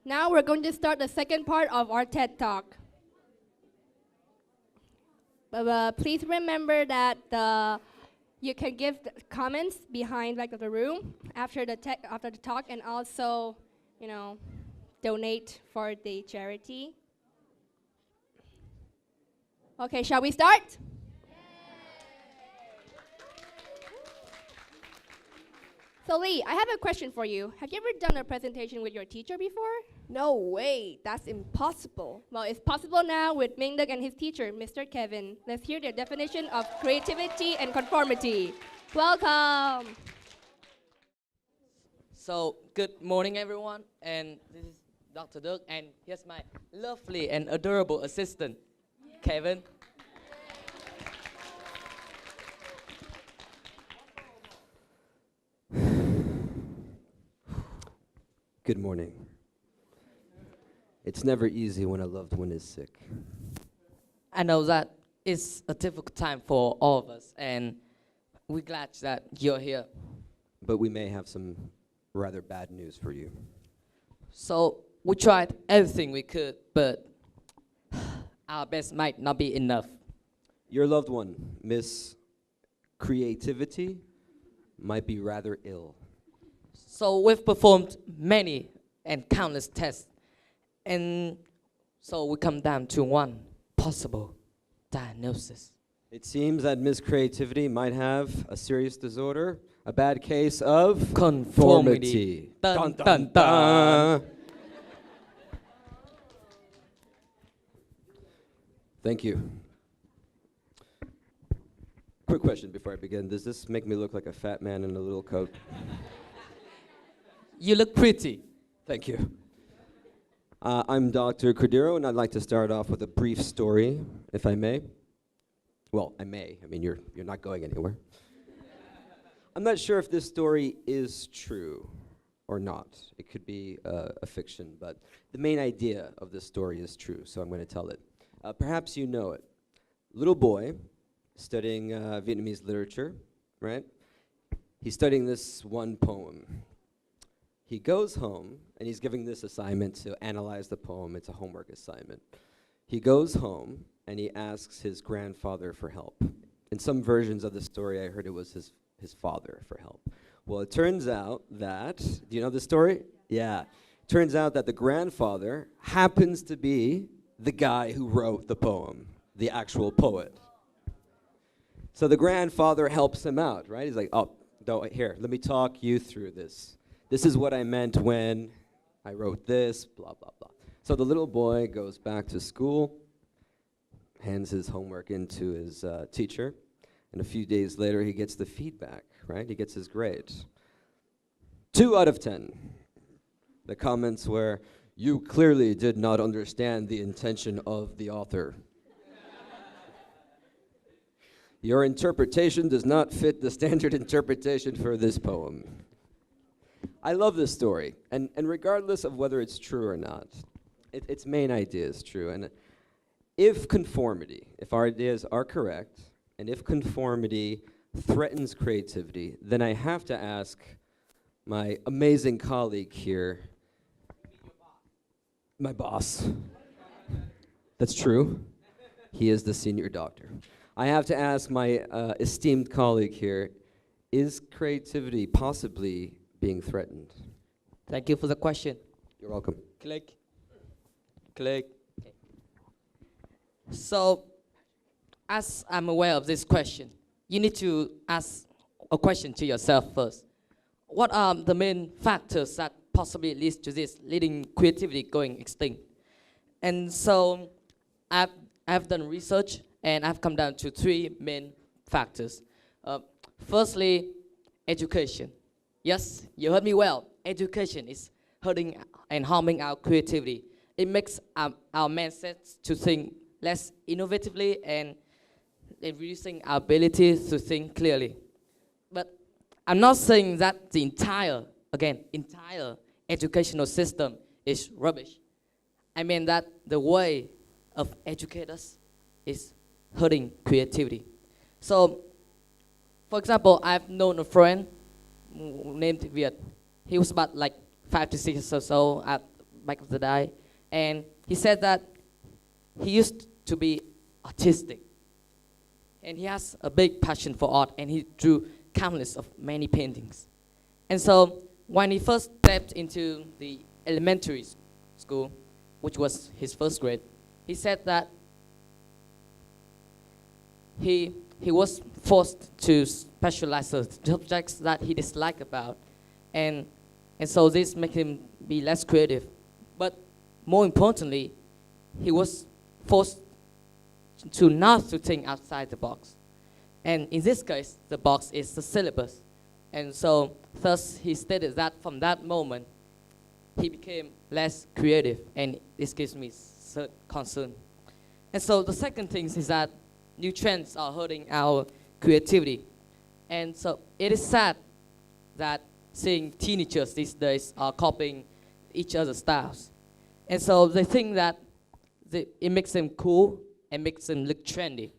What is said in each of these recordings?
Now we're going to start the second part of our TED Talk. But please remember that you can give comments behind the room after the talk, and also, donate for the charity. Okay, shall we start? So Lee, I have a question for you. Have you ever done a presentation with your teacher before? No way, that's impossible. Well, it's possible now with Minh and his teacher, Mr. Kevin. Let's hear their definition of creativity and conformity. Welcome. So, good morning, everyone. And this is Dr. Dirk, and here's my lovely and adorable assistant, Kevin. Good morning. It's never easy when a loved one is sick. I know that it's a difficult time for all of us, and we're glad that you're here. But we may have some rather bad news for you. So, we tried everything we could, but our best might not be enough. Your loved one, Miss Creativity, might be rather ill. So, we've performed many and countless tests, and so we come down to one possible diagnosis. It seems that Miss Creativity might have a serious disorder, a bad case of Conformity. Dun, dun, dun. Thank you. Quick question before I begin. Does this make me look like a fat man in a little coat? You look pretty. Thank you. I'm Dr. Cordero, and I'd like to start off with a brief story, if I may. Well, I may. I mean, you're not going anywhere. I'm not sure if this story is true or not. It could be a fiction, but the main idea of this story is true, so I'm going to tell it. Perhaps you know it. Little boy studying Vietnamese literature, right? He's studying this one poem. He goes home, and he's giving this assignment to analyze the poem. It's a homework assignment. He goes home, and he asks his grandfather for help. In some versions of the story, I heard it was his father for help. Well, it turns out that, do you know the story? Yeah. Turns out that the grandfather happens to be the guy who wrote the poem, the actual poet. So the grandfather helps him out, right? He's like, oh, here, let me talk you through this. This is what I meant when I wrote this, blah, blah, blah. So the little boy goes back to school, hands his homework into his teacher, and a few days later he gets the feedback, right? He gets his grade. 2 out of 10. The comments were, you clearly did not understand the intention of the author. Your interpretation does not fit the standard interpretation for this poem. I love this story, and regardless of whether it's true or not, its main idea is true. And if our ideas are correct, and if conformity threatens creativity, then I have to ask my amazing colleague here, my boss. That's true. He is the senior doctor. I have to ask my esteemed colleague here, is creativity possibly being threatened? Thank you for the question. You're welcome. Click. Click. Okay. So, as I'm aware of this question, you need to ask a question to yourself first. What are the main factors that possibly leads to this, leading creativity going extinct? And so, I've done research, and I've come down to 3 main factors. Firstly, education. Yes, you heard me well. Education is hurting and harming our creativity. It makes our mindsets to think less innovatively and reducing our ability to think clearly. But I'm not saying that the entire educational system is rubbish. I mean that the way of educators is hurting creativity. So, for example, I've known a friend named Viet. He was about like 5 to 6 or so at back of the day, and he said that he used to be artistic, and he has a big passion for art, and he drew countless of many paintings. And so when he first stepped into the elementary school, which was his first grade, he said that he was forced to specialize the subjects that he disliked about, and so this made him be less creative. But more importantly, he was forced to not to think outside the box. And in this case, the box is the syllabus. And so thus he stated that from that moment, he became less creative, and this gives me certain concern. And so the second thing is that new trends are hurting our creativity. And so it is sad that seeing teenagers these days are copying each other's styles. And so they think that it makes them cool and makes them look trendy.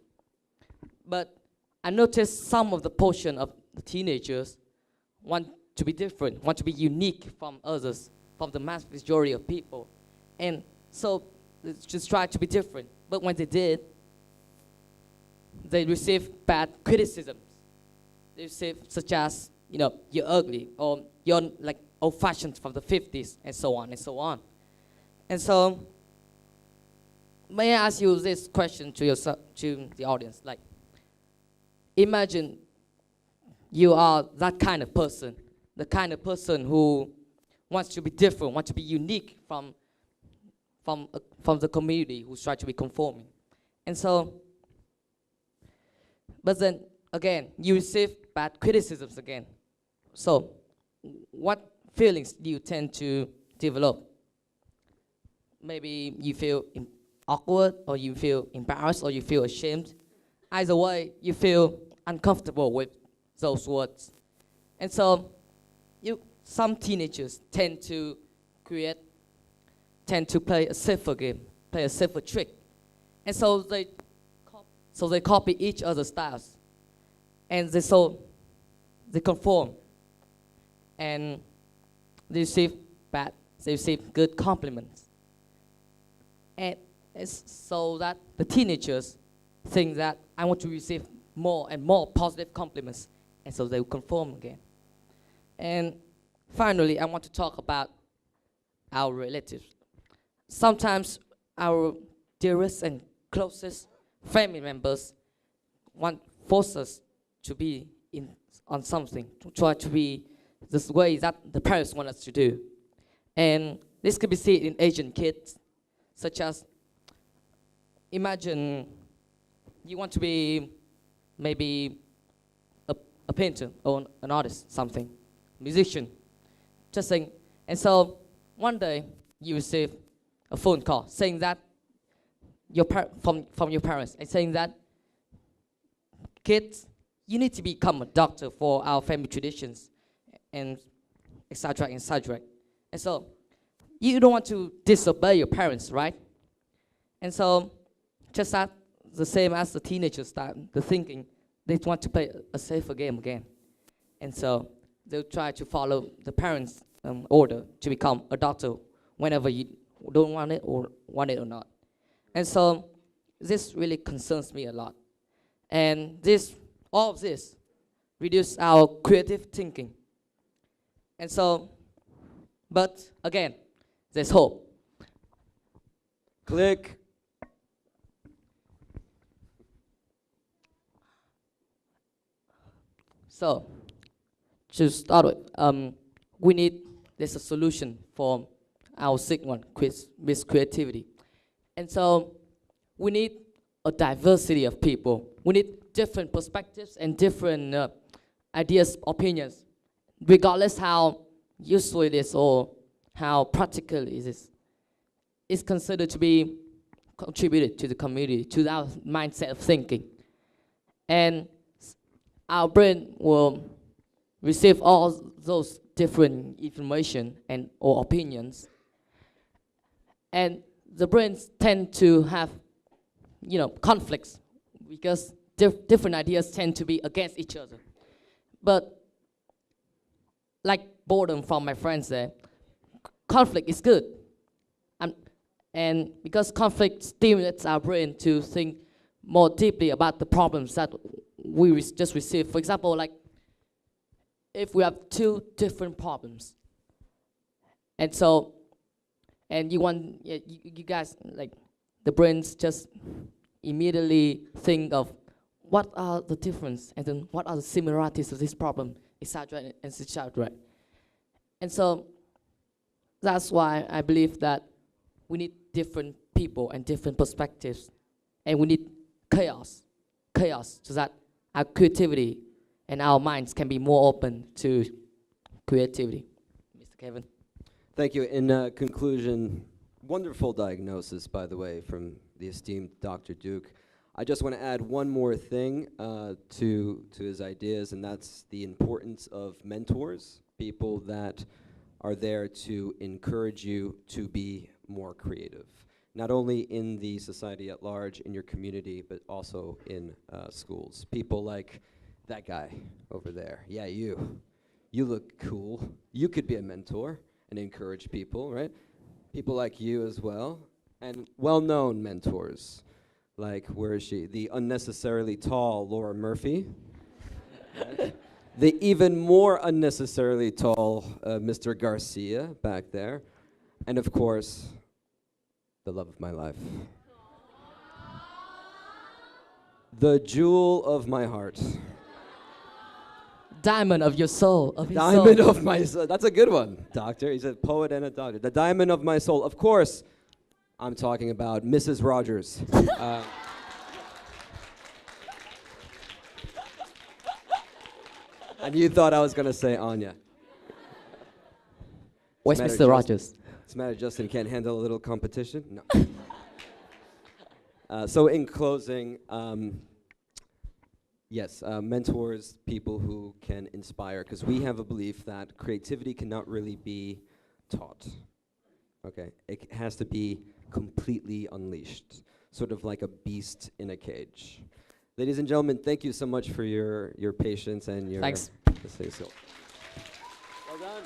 But I noticed some of the portion of the teenagers want to be different, want to be unique from others, from the mass majority of people. And so they just try to be different. But when they did, they received bad criticisms. They received such as, you know, you're ugly, or you're like old-fashioned from the 50s, and so on and so on. And so, may I ask you this question to yourself, to the audience? Like, imagine you are that kind of person, the kind of person who wants to be different, wants to be unique from the community, who's trying to be conforming. And so, but then again, you receive bad criticisms again. So, what feelings do you tend to develop? Maybe you feel awkward, or you feel embarrassed, or you feel ashamed. Either way, you feel uncomfortable with those words. And so, some teenagers tend to play a safer game, play a safer trick. And so they copy each other's styles. And they conform. And they receive good compliments. And it's so that the teenagers think that I want to receive more and more positive compliments, and so they will conform again. And finally, I want to talk about our relatives. Sometimes our dearest and closest family members force us to be on something, to try to be this way that the parents want us to do. And this could be seen in Asian kids, such as, imagine you want to be maybe a painter or an artist, something, musician, just saying. And so one day you receive a phone call saying that from your parents, and saying that, kids, you need to become a doctor for our family traditions, and etc., etc. And so you don't want to disobey your parents, right? And so just that, the same as the teenagers start, the thinking, they want to play a safer game again. And so they'll try to follow the parents' order to become a doctor whenever you don't want it or not. And so this really concerns me a lot. And all of this reduces our creative thinking. And so, but again, there's hope. Click. So, to start with, there's a solution for our sick one, with creativity. And so, we need a diversity of people. We need different perspectives and different ideas, opinions, regardless how useful it is or how practical it is. It's considered to be contributed to the community, to our mindset of thinking. And our brain will receive all those different information or opinions. And the brains tend to have conflicts, because different ideas tend to be against each other. But like boredom from my friends there, conflict is good. And because conflict stimulates our brain to think more deeply about the problems that we just received. For example, like if we have two different problems, and you guys, like, the brains just immediately think of what are the difference and then what are the similarities of this problem, etc. and etc. And so that's why I believe that we need different people and different perspectives, and we need chaos, so that our creativity and our minds can be more open to creativity. Mr. Kevin. Thank you. In conclusion, wonderful diagnosis, by the way, from the esteemed Dr. Duke. I just want to add one more thing to his ideas, and that's the importance of mentors, people that are there to encourage you to be more creative, not only in the society at large, in your community, but also in schools. People like that guy over there. Yeah, you look cool. You could be a mentor and encourage people, right? People like you as well, and well-known mentors, like, where is she? The unnecessarily tall Laura Murphy. The even more unnecessarily tall Mr. Garcia back there. And of course, the love of my life. The jewel of my heart. Diamond of your soul. Diamond of my soul. That's a good one, doctor. He's a poet and a doctor. The diamond of my soul. Of course, I'm talking about Mrs. Rogers. And you thought I was going to say Anya. Where's Mr. Rogers? What's the matter, Justin? Can't handle a little competition? No. So in closing, yes, mentors, people who can inspire, because we have a belief that creativity cannot really be taught. Okay, it has to be completely unleashed, sort of like a beast in a cage. Ladies and gentlemen, thank you so much for your patience and your... Thanks. Well done.